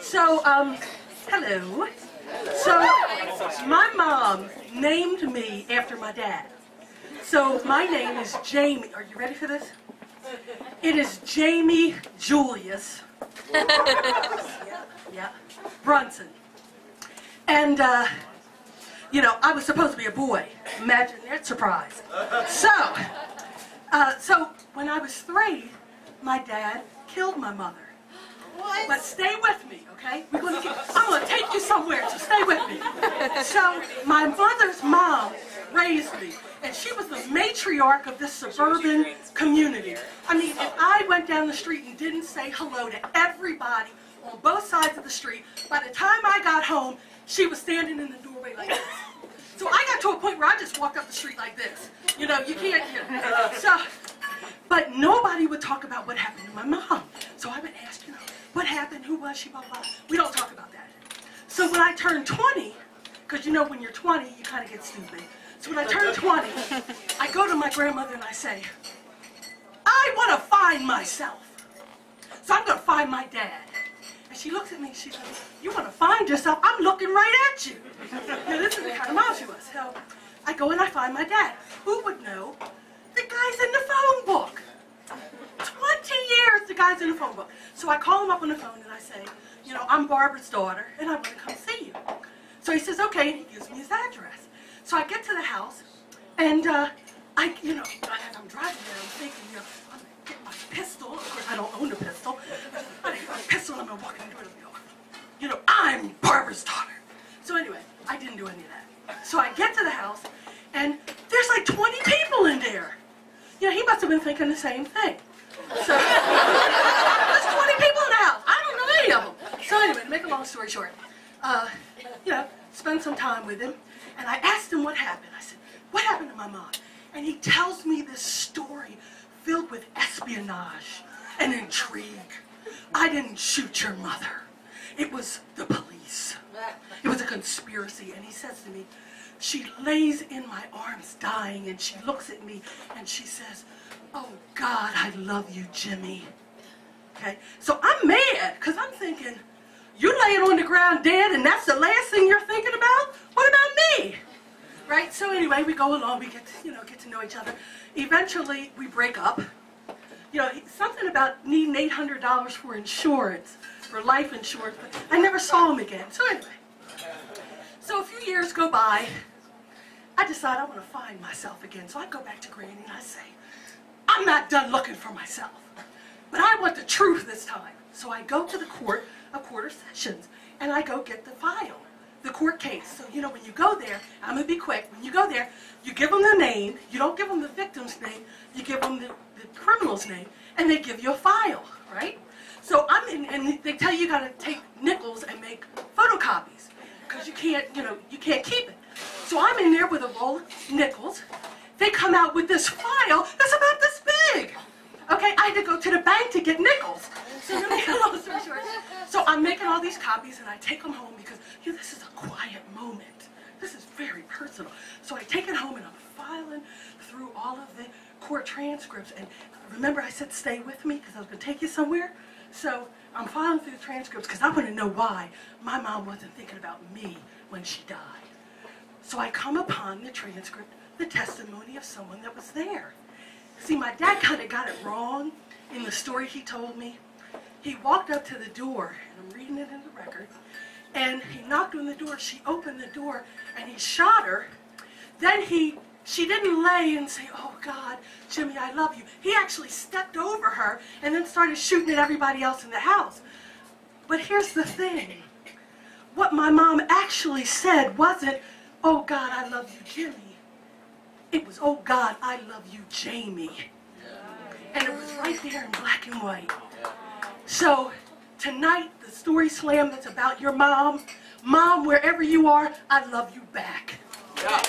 So, hello. So, my mom named me after my dad. So, my name is Jamie. Are you ready for this? It is Jamie Julius. Yeah. Brunson. And, you know, I was supposed to be a boy. Imagine that surprise. So when I was 3, my dad killed my mother. What? But stay with me, okay? I'm going to take you somewhere, so stay with me. So my mother's mom raised me, and she was the matriarch of this suburban community. I mean, if I went down the street and didn't say hello to everybody on both sides of the street, by the time I got home, she was standing in the doorway like this. So I got to a point where I just walked up the street like this. You know, you can't, but nobody would talk about what happened to my mom. So I would ask, you know, what happened, who was she, blah, blah. We don't talk about that. So when I turned 20, because you know when you're 20, you kind of get stupid. So when I turned 20, I go to my grandmother and I say, I want to find myself. So I'm going to find my dad. And she looks at me and she says, you want to find yourself? I'm looking right at you. Now, this is the kind of mom she was. So I go and I find my dad. Who would know? The guy's in the phone book. 20 years the guy's in the phone book. So I call him up on the phone and I say, you know, I'm Barbara's daughter and I want to come see you. So he says, okay, and he gives me his address. So I get to the house and you know, as I'm driving there, I'm thinking, you know, I'm going to get my pistol. Of course, I don't own a pistol. I get my pistol and I'm going to walk into it and go, you know, I'm Barbara's daughter. So anyway, I didn't do any of that. So I get to the house and there's like 20 people in there. You know, he must have been thinking the same thing. So, there's 20 people in the house. I don't know any of them. So anyway, to make a long story short, you know, spend some time with him. And I asked him what happened. I said, what happened to my mom? And he tells me this story filled with espionage and intrigue. I didn't shoot your mother. It was the police. It was a conspiracy. And he says to me, she lays in my arms dying and she looks at me and she says, oh God, I love you, Jimmy. Okay, so I'm mad because I'm thinking, you laying on the ground dead and that's the last thing you're thinking about? What about me? Right, so anyway, we go along, we get to know each other. Eventually, we break up. You know, something about needing $800 for insurance, for life insurance, but I never saw him again. So anyway. So a few years go by, I decide I want to find myself again. So I go back to Granny and I say, I'm not done looking for myself, but I want the truth this time. So I go to the court of quarter sessions and I go get the file, the court case. So you know, when you go there, I'm going to be quick, when you go there, you give them the name, you don't give them the victim's name, you give them the criminal's name, and they give you a file, right? So I'm in, and they tell you got to take nickels and make photocopies. Because you can't, you know, you can't keep it. So I'm in there with a roll of nickels. They come out with this file that's about this big. Okay, I had to go to the bank to get nickels. So let me get a long story short. So I'm making all these copies and I take them home because, you know, this is a quiet moment. This is very personal. So I take it home and I'm filing through all of the court transcripts. And remember I said stay with me because I was going to take you somewhere? So I'm filing through the transcripts because I want to know why my mom wasn't thinking about me when she died. So I come upon the transcript, the testimony of someone that was there. See, my dad kind of got it wrong in the story he told me. He walked up to the door, and I'm reading it in the record, and he knocked on the door. She opened the door, and he shot her. Then she didn't lay and say, oh God, Jimmy, I love you. He actually stepped over her and then started shooting at everybody else in the house. But here's the thing. What my mom actually said wasn't, oh God, I love you, Jimmy. It was, oh God, I love you, Jamie. And it was right there in black and white. So tonight, the story slam that's about your mom, Mom, wherever you are, I love you back. Yeah.